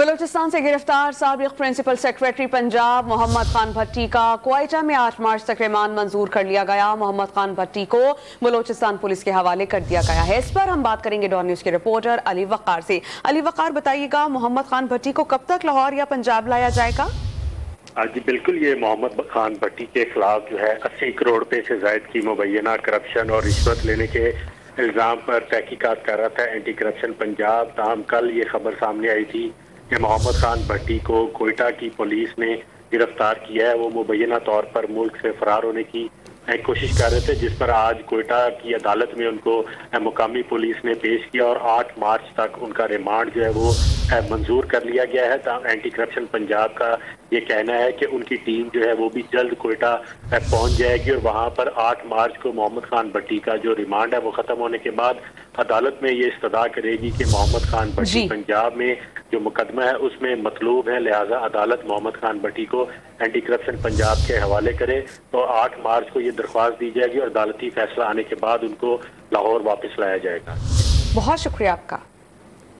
बलूचिस्तान से गिरफ्तार साबिक प्रिंसिपल सेक्रेटरी पंजाब मोहम्मद खान भट्टी का क्वेटा में 8 मार्च तक रिमांड मंजूर कर लिया गया। मोहम्मद खान भट्टी को बलूचिस्तान पुलिस के हवाले कर दिया गया है। इस पर हम बात करेंगे डॉन न्यूज के रिपोर्टर अली वक़ार से। अली वक़ार, बताइएगा मोहम्मद खान भट्टी को कब तक लाहौर या पंजाब लाया जाएगा? जी बिल्कुल, ये मोहम्मद खान भट्टी के खिलाफ जो है 80 करोड़ रुपए से जायद की मुबैना करप्शन और रिश्वत लेने के इल्ज़ाम पर तहकीकात कर रहा था एंटी करप्शन पंजाब। ताहम कल ये खबर सामने आई थी कि मोहम्मद खान भट्टी को क्वेटा की पुलिस ने गिरफ्तार किया है। वो मुबैना तौर पर मुल्क से फरार होने की कोशिश कर रहे थे, जिस पर आज क्वेटा की अदालत में उनको मुकामी पुलिस ने पेश किया और 8 मार्च तक उनका रिमांड जो है वो मंजूर कर लिया गया है। एंटी करप्शन पंजाब का ये कहना है कि उनकी टीम जो है वो भी जल्द क्वेटा पहुंच जाएगी और वहां पर 8 मार्च को मोहम्मद खान भट्टी का जो रिमांड है वो खत्म होने के बाद अदालत में ये इस्तदा करेगी कि मोहम्मद खान भट्टी पंजाब में जो मुकदमा है उसमें मतलूब है, लिहाजा अदालत मोहम्मद खान भट्टी को एंटी करप्शन पंजाब के हवाले करे। तो 8 मार्च को ये दरख्वास्त दी जाएगी और अदालती फैसला आने के बाद उनको लाहौर वापस लाया जाएगा। बहुत शुक्रिया आपका।